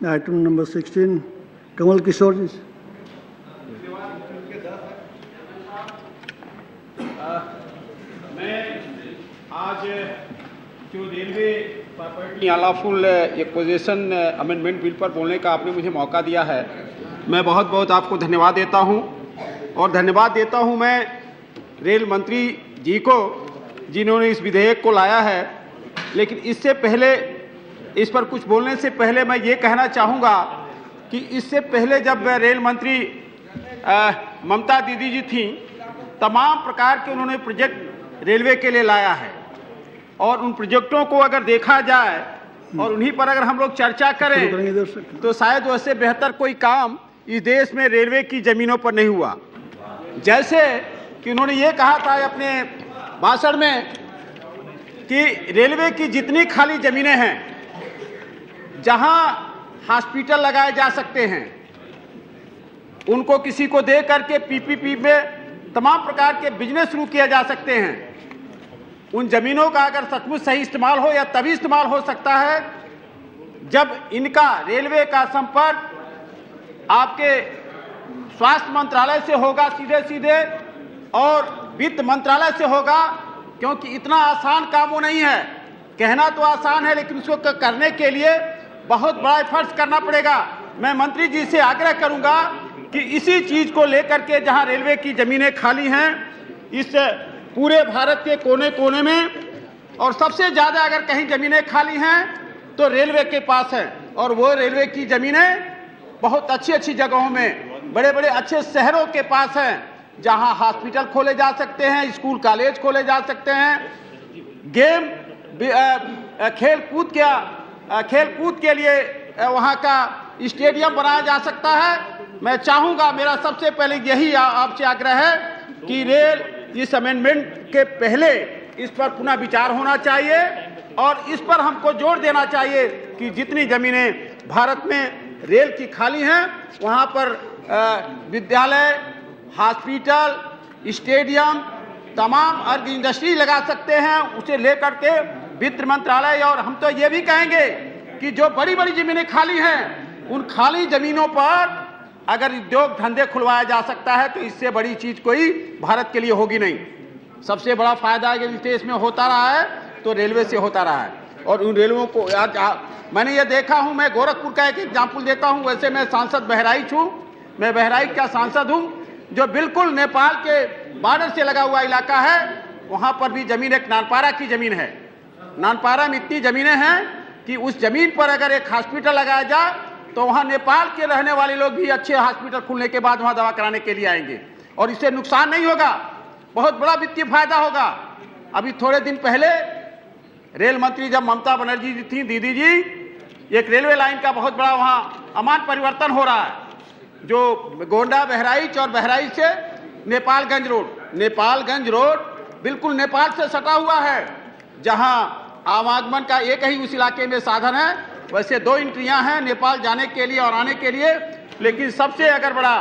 Item number 16, Kamal Kishore ji. मैं आज जो railway property unlawful acquisition amendment bill पर बोलने का आपने मुझे मौका दिया है, मैं बहुत बहुत आपको धन्यवाद देता हूं। और धन्यवाद देता हूं मैं रेल मंत्री जी को, जिन्होंने इस विधेयक को लाया है। लेकिन इससे पहले, इस पर कुछ बोलने से पहले मैं ये कहना चाहूँगा कि इससे पहले जब रेल मंत्री ममता दीदी जी थीं, तमाम प्रकार के उन्होंने प्रोजेक्ट रेलवे के लिए लाया है। और उन प्रोजेक्टों को अगर देखा जाए और उन्हीं पर अगर हम लोग चर्चा करें तो शायद उससे बेहतर कोई काम इस देश में रेलवे की ज़मीनों पर नहीं हुआ। जैसे कि उन्होंने ये कहा था अपने भाषण में कि रेलवे की जितनी खाली ज़मीनें हैं जहां हॉस्पिटल लगाए जा सकते हैं, उनको किसी को दे करके पीपीपी में तमाम प्रकार के बिजनेस शुरू किए जा सकते हैं। उन ज़मीनों का अगर सचमुच सही इस्तेमाल हो, या तभी इस्तेमाल हो सकता है जब इनका रेलवे का संपर्क आपके स्वास्थ्य मंत्रालय से होगा सीधे सीधे, और वित्त मंत्रालय से होगा। क्योंकि इतना आसान काम वो नहीं है, कहना तो आसान है लेकिन उसको करने के लिए बहुत बड़ा एफर्ट्स करना पड़ेगा। मैं मंत्री जी से आग्रह करूंगा कि इसी चीज को लेकर के, जहां रेलवे की जमीनें खाली हैं इस पूरे भारत के कोने कोने में, और सबसे ज्यादा अगर कहीं जमीनें खाली हैं तो रेलवे के पास है। और वो रेलवे की जमीनें बहुत अच्छी अच्छी जगहों में, बड़े बड़े अच्छे शहरों के पास हैं, जहां हॉस्पिटल खोले जा सकते हैं, स्कूल कॉलेज खोले जा सकते हैं, गेम खेल कूद के लिए वहां का स्टेडियम बनाया जा सकता है। मैं चाहूंगा, मेरा सबसे पहले यही आपसे आग्रह है कि रेल इस अमेंडमेंट के पहले इस पर पुनः विचार होना चाहिए, और इस पर हमको जोर देना चाहिए कि जितनी जमीनें भारत में रेल की खाली हैं वहां पर विद्यालय, हॉस्पिटल, स्टेडियम, तमाम अर्ध इंडस्ट्री लगा सकते हैं। उसे लेकर के वित्त मंत्रालय, और हम तो ये भी कहेंगे कि जो बड़ी बड़ी जमीनें खाली हैं उन खाली जमीनों पर अगर उद्योग धंधे खुलवाया जा सकता है तो इससे बड़ी चीज कोई भारत के लिए होगी नहीं। सबसे बड़ा फायदा अगर इस देश में होता रहा है तो रेलवे से होता रहा है। और उन रेलवों को मैंने ये देखा हूं, मैं गोरखपुर का एक एग्जाम्पल देता हूं। वैसे मैं सांसद बहराइच हूं, मैं बहराइच का सांसद हूं, जो बिल्कुल नेपाल के बॉर्डर से लगा हुआ इलाका है। वहां पर भी जमीन एक नानपारा की जमीन है। नानपारा में इतनी जमीनें हैं कि उस जमीन पर अगर एक हॉस्पिटल लगाया जाए तो वहां नेपाल के रहने वाले लोग भी अच्छे हॉस्पिटल खुलने के बाद वहां दवा कराने के लिए आएंगे, और इससे नुकसान नहीं होगा, बहुत बड़ा वित्तीय फायदा होगा। अभी थोड़े दिन पहले रेल मंत्री जब ममता बनर्जी जी थी, दीदी जी, एक रेलवे लाइन का बहुत बड़ा वहां अमान परिवर्तन हो रहा है, जो गोंडा बहराइच और बहराइच से नेपालगंज रोड बिल्कुल नेपाल से सटा हुआ है, जहां आवागमन का एक ही उस इलाके में साधन है। वैसे 2 एंट्रियां हैं नेपाल जाने के लिए और आने के लिए, लेकिन सबसे अगर बड़ा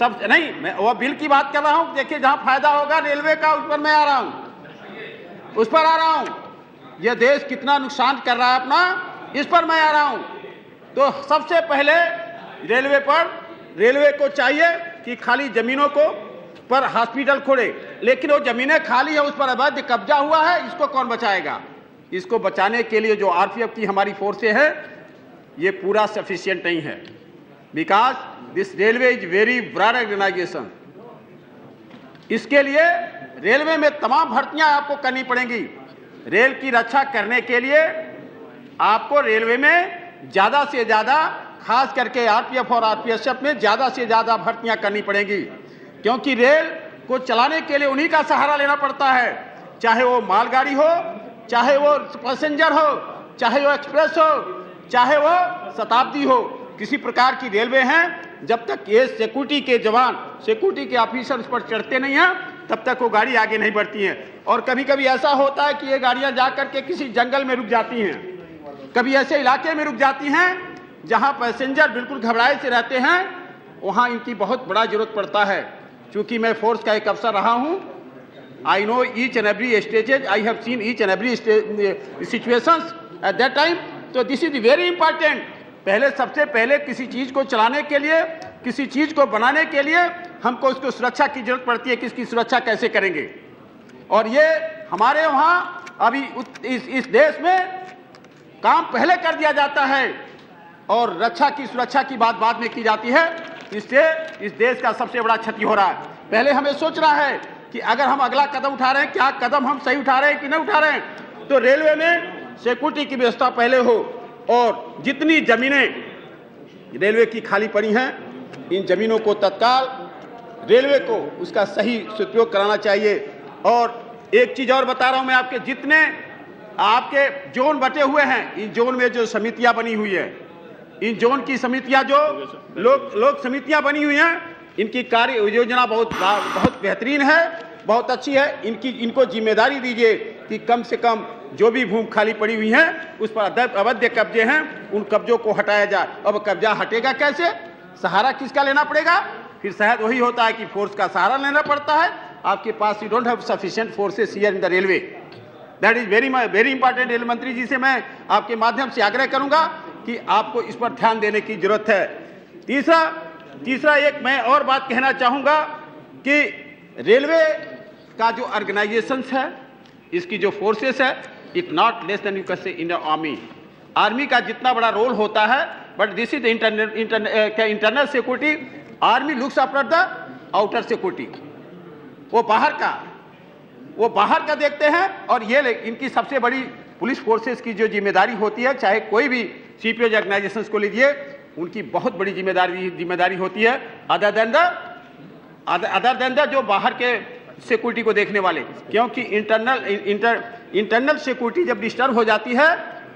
नहीं, मैं वो बिल की बात कर रहा हूं। देखिए, जहां फायदा होगा रेलवे का उस पर मैं आ रहा हूं, उस पर आ रहा हूं। यह देश कितना नुकसान कर रहा है अपना, इस पर मैं आ रहा हूं। तो सबसे पहले रेलवे को चाहिए कि खाली जमीनों को पर हॉस्पिटल खोले, लेकिन वो जमीनें खाली है, उस पर अवैध कब्जा हुआ है, इसको कौन बचाएगा? इसको बचाने के लिए जो आरपीएफ की हमारी फोर्सें हैं, ये पूरा सफिशिएंट नहीं है, because this railway is very broad organisation. इसके लिए रेलवे में तमाम भर्तियां आपको करनी पड़ेंगी। रेल की रक्षा करने के लिए आपको रेलवे में ज्यादा से ज्यादा, खास करके आरपीएफ और आरपीएसएफ में ज्यादा से ज्यादा भर्तियां करनी पड़ेंगी, क्योंकि रेल को चलाने के लिए उन्हीं का सहारा लेना पड़ता है, चाहे वो मालगाड़ी हो, चाहे वो पैसेंजर हो, चाहे वो एक्सप्रेस हो, चाहे वो शताब्दी हो। किसी प्रकार की रेलवे हैं, जब तक ये सिक्योरिटी के जवान, सिक्योरिटी के ऑफिसर उस पर चढ़ते नहीं हैं, तब तक वो गाड़ी आगे नहीं बढ़ती है। और कभी कभी ऐसा होता है कि ये गाड़ियां जा करके किसी जंगल में रुक जाती हैं, कभी ऐसे इलाके में रुक जाती हैं जहां पैसेंजर बिल्कुल घबराए से रहते हैं, वहां इनकी बहुत बड़ा जरूरत पड़ता है। चूंकि मैं फोर्स का एक अफसर रहा हूं, I know each and every stages, I have seen each and every situations at that time. So this is very important पहले सबसे पहले किसी चीज को चलाने के लिए, किसी चीज को बनाने के लिए हमको उसको सुरक्षा की जरूरत पड़ती है कि इसकी सुरक्षा कैसे करेंगे। और ये हमारे वहाँ अभी इस देश में काम पहले कर दिया जाता है और रक्षा की सुरक्षा की बात बाद में की जाती है। इससे इस देश का सबसे बड़ा क्षति हो रहा है। पहले हमें सोच रहा है कि अगर हम अगला कदम उठा रहे हैं, क्या कदम हम सही उठा रहे हैं कि नहीं उठा रहे हैं, तो रेलवे में सिक्योरिटी की व्यवस्था पहले हो और जितनी जमीनें रेलवे की खाली पड़ी हैं, इन जमीनों को तत्काल रेलवे को उसका सही सदुपयोग कराना चाहिए। और एक चीज और बता रहा हूं मैं, आपके जितने आपके जोन बटे हुए हैं, इन जोन में जो समितियां बनी हुई है, इन जोन की समितियां जो लोक समितियां बनी हुई हैं, इनकी कार्य योजना बहुत बेहतरीन है, बहुत अच्छी है। इनको जिम्मेदारी दीजिए कि कम से कम जो भी भूमि खाली पड़ी हुई है उस पर अवैध कब्जे हैं, उन कब्जों को हटाया जाए। अब कब्जा हटेगा कैसे? सहारा किसका लेना पड़ेगा? फिर शायद वही होता है कि फोर्स का सहारा लेना पड़ता है। आपके पास you don't have sufficient forces here in the railway. That is very important. Rail मंत्री जी से मैं आपके माध्यम से आग्रह करूंगा कि आपको इस पर ध्यान देने की जरूरत है। तीसरा एक मैं और बात कहना चाहूंगा कि रेलवे का जो ऑर्गेनाइजेशन है, इसकी जो फोर्सेस है, it not less than you can say in army. Army का जितना बड़ा रोल होता है, but this is internal security. Army looks after the outer security. वो बाहर का देखते हैं। और ये इनकी सबसे बड़ी पुलिस फोर्सेस की जो जिम्मेदारी होती है, चाहे कोई भी सीपीओ ऑर्गेनाइजेशंस को लीजिए, उनकी बहुत बड़ी जिम्मेदारी होती है अदर देन द जो बाहर के सिक्योरिटी को देखने वाले। क्योंकि इंटरनल सिक्योरिटी जब डिस्टर्ब हो जाती है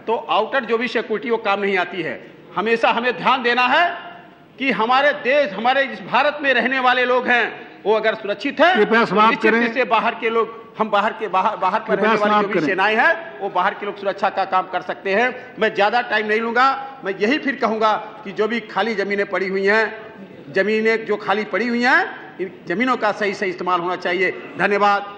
तो आउटर जो भी सिक्योरिटी वो काम नहीं आती है। हमेशा हमें ध्यान देना है कि हमारे देश, हमारे इस भारत में रहने वाले लोग हैं, वो अगर सुरक्षित है, निश्चित से बाहर के लोग, हम बाहर पर रहने वाली जो भी सेनाएं हैं, वो बाहर के लोग सुरक्षा का काम कर सकते हैं। मैं ज्यादा टाइम नहीं लूंगा। मैं यही फिर कहूंगा कि जो भी खाली जमीनें पड़ी हुई हैं, जमीनें जो खाली पड़ी हुई हैं, इन जमीनों का सही इस्तेमाल होना चाहिए। धन्यवाद।